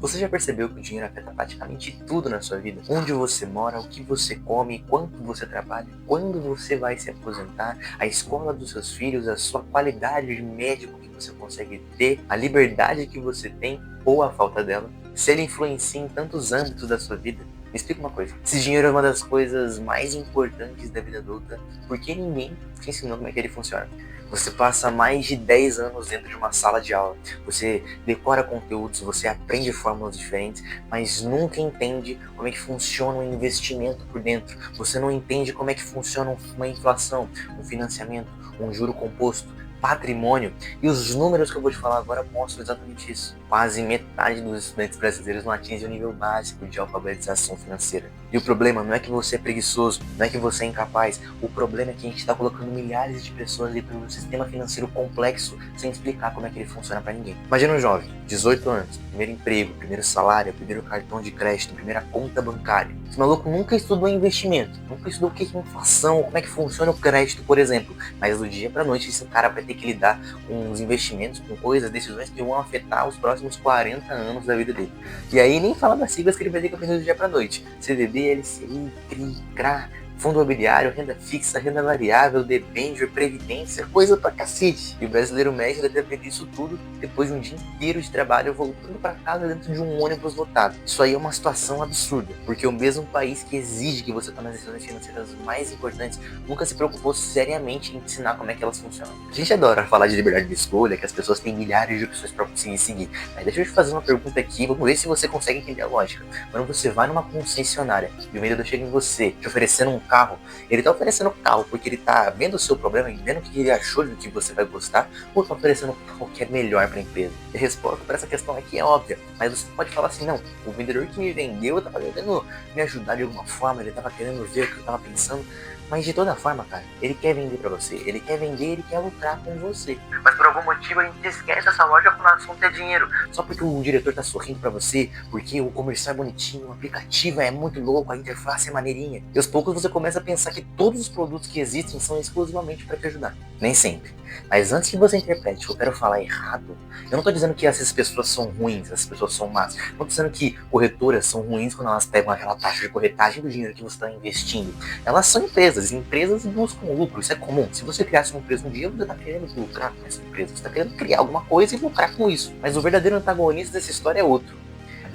Você já percebeu que o dinheiro afeta praticamente tudo na sua vida? Onde você mora, o que você come, quanto você trabalha, quando você vai se aposentar, a escola dos seus filhos, a sua qualidade de médico que você consegue ter, a liberdade que você tem ou a falta dela. Se ele influencia em tantos âmbitos da sua vida. Me explica uma coisa. Se dinheiro é uma das coisas mais importantes da vida adulta, por que ninguém te ensinou como é que ele funciona? Você passa mais de 10 anos dentro de uma sala de aula. Você decora conteúdos, você aprende fórmulas diferentes, mas nunca entende como é que funciona um investimento por dentro. Você não entende como é que funciona uma inflação, um financiamento, um juro composto, patrimônio. E os números que eu vou te falar agora mostram exatamente isso. Quase metade dos estudantes brasileiros não atinge o nível básico de alfabetização financeira. E o problema não é que você é preguiçoso, não é que você é incapaz. O problema é que a gente está colocando milhares de pessoas dentro de um sistema financeiro complexo sem explicar como é que ele funciona para ninguém. Imagina um jovem, 18 anos, primeiro emprego, primeiro salário, primeiro cartão de crédito, primeira conta bancária. Esse maluco nunca estudou investimento, nunca estudou o que é inflação, como é que funciona o crédito, por exemplo. Mas do dia para noite esse cara vai ter que lidar com os investimentos, com coisas, decisões que vão afetar os próximos 40 anos da vida dele. E aí nem fala das siglas que ele vai ter que aprender do dia para noite. CDB, LCI, CRI, CRA, fundo imobiliário, renda fixa, renda variável, debênture, previdência, coisa pra cacete. E o brasileiro médio deve aprender isso tudo depois de um dia inteiro de trabalho voltando para casa dentro de um ônibus lotado. Isso aí é uma situação absurda, porque o mesmo país que exige que você tome as decisões financeiras mais importantes nunca se preocupou seriamente em ensinar como é que elas funcionam. A gente adora falar de liberdade de escolha, que as pessoas têm milhares de opções para conseguir seguir, mas deixa eu te fazer uma pergunta aqui, vamos ver se você consegue entender a lógica. Quando você vai numa concessionária e o vendedor chega em você te oferecendo um carro, ele tá oferecendo o carro porque ele tá vendo o seu problema e vendo o que ele achou do que você vai gostar, ou tá oferecendo o carro que é melhor para a empresa? E a resposta para essa questão aqui é óbvia, mas você pode falar assim, não, o vendedor que me vendeu tava querendo me ajudar de alguma forma, ele tava querendo ver o que eu tava pensando, mas de toda forma, cara, ele quer vender pra você, ele quer vender, ele quer lucrar com você. Mas por algum motivo a gente esquece essa loja quando o assunto é dinheiro. Só porque o diretor tá sorrindo pra você, porque o comercial é bonitinho, o aplicativo é muito louco, a interface é maneirinha. E aos poucos você começa a pensar que todos os produtos que existem são exclusivamente pra te ajudar. Nem sempre. Mas antes que você interprete que eu quero falar errado, eu não tô dizendo que essas pessoas são ruins, essas pessoas são más. Não tô dizendo que corretoras são ruins quando elas pegam aquela taxa de corretagem do dinheiro que você está investindo. Elas são empresas, e empresas buscam lucro, isso é comum. Se você criasse uma empresa um dia, você está querendo lucrar com essa empresa, você está querendo criar alguma coisa e lucrar com isso. Mas o verdadeiro antagonista dessa história é outro.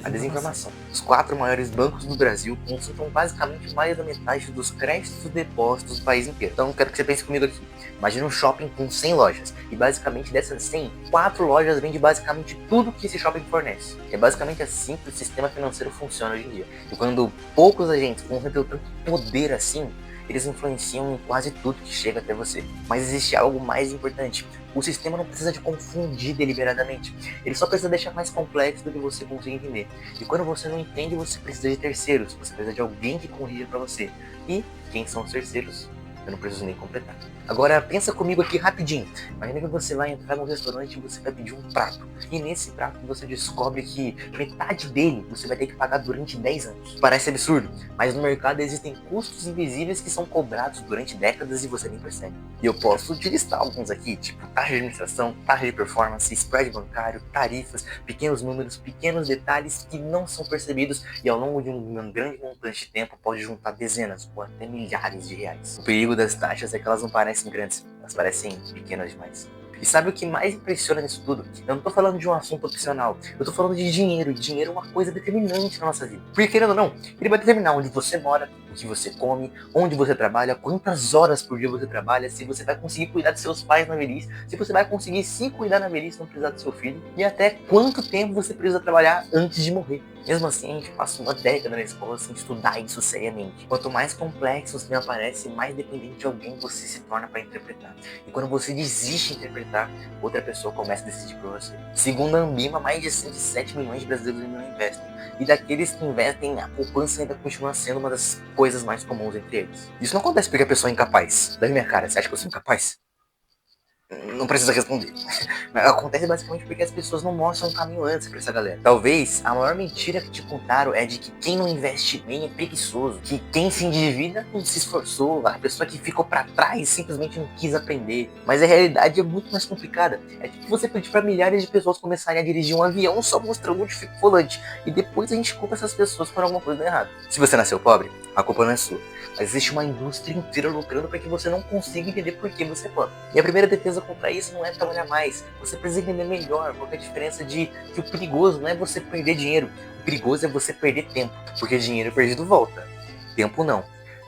A desinformação. Os 4 maiores bancos do Brasil concentram basicamente mais da metade dos créditos e depósitos do país inteiro. Então quero que você pense comigo aqui. Imagina um shopping com 100 lojas. E basicamente dessas 100, 4 lojas vendem basicamente tudo que esse shopping fornece. É basicamente assim que o sistema financeiro funciona hoje em dia. E quando poucos agentes concentram tanto poder assim, eles influenciam em quase tudo que chega até você. Mas existe algo mais importante. O sistema não precisa te confundir deliberadamente. Ele só precisa deixar mais complexo do que você consegue entender. E quando você não entende, você precisa de terceiros. Você precisa de alguém que corrija para você. E quem são os terceiros? Eu não preciso nem completar. Agora pensa comigo aqui rapidinho. Imagina que você vai entrar no restaurante e você vai pedir um prato. E nesse prato você descobre que metade dele você vai ter que pagar durante 10 anos. Parece absurdo, mas no mercado existem custos invisíveis que são cobrados durante décadas e você nem percebe. E eu posso te listar alguns aqui, tipo taxa de administração, taxa de performance, spread bancário, tarifas, pequenos números, pequenos detalhes que não são percebidos e ao longo de um grande montante de tempo pode juntar dezenas ou até milhares de reais. O perigo das taxas é que elas não parecem grandes, elas parecem pequenas demais. E sabe o que mais impressiona nisso tudo? Eu não tô falando de um assunto opcional, eu tô falando de dinheiro, e dinheiro é uma coisa determinante na nossa vida. Porque querendo ou não, ele vai determinar onde você mora, o que você come, onde você trabalha, quantas horas por dia você trabalha, se você vai conseguir cuidar de seus pais na velhice, se você vai conseguir se cuidar na velhice e não precisar do seu filho, e até quanto tempo você precisa trabalhar antes de morrer. Mesmo assim, a gente passa uma década na escola sem estudar isso seriamente. Quanto mais complexo o sistema aparece, mais dependente de alguém você se torna para interpretar. E quando você desiste de interpretar, outra pessoa começa a decidir por você. Segundo a Ambima, mais de 107 milhões de brasileiros ainda não investem. E daqueles que investem, a poupança ainda continua sendo uma das coisas mais comuns entre eles. Isso não acontece porque a pessoa é incapaz. Dá minha cara, você acha que eu sou incapaz? Não precisa responder. Acontece basicamente porque as pessoas não mostram um caminho antes pra essa galera. Talvez a maior mentira que te contaram é de que quem não investe bem é preguiçoso. Que quem se endivida não se esforçou. A pessoa que ficou pra trás simplesmente não quis aprender. Mas a realidade é muito mais complicada. É tipo você pedir pra milhares de pessoas começarem a dirigir um avião só mostrando onde fica o volante. E depois a gente culpa essas pessoas por alguma coisa errada. Se você nasceu pobre, a culpa não é sua. Mas existe uma indústria inteira lucrando para que você não consiga entender por que você é pobre. E a primeira defesa contra isso não é trabalhar mais. Você precisa entender melhor qual é a diferença de que o perigoso não é você perder dinheiro. O perigoso é você perder tempo. Porque dinheiro perdido volta. Tempo não.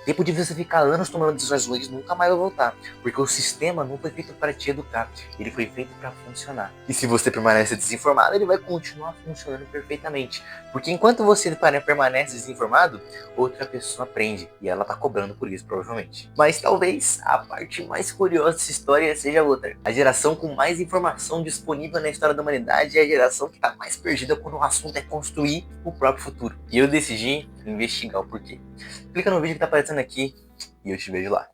Tempo de você ficar anos tomando decisões ruins nunca mais vai voltar. Porque o sistema não foi feito para te educar. Ele foi feito para funcionar. E se você permanece desinformado, ele vai continuar funcionando perfeitamente. Porque enquanto você permanece desinformado, outra pessoa aprende. E ela tá cobrando por isso, provavelmente. Mas talvez a parte mais curiosa dessa história seja outra. A geração com mais informação disponível na história da humanidade é a geração que tá mais perdida quando o assunto é construir o próprio futuro. E eu decidi investigar o porquê. Clica no vídeo que tá aparecendo aqui e eu te vejo lá.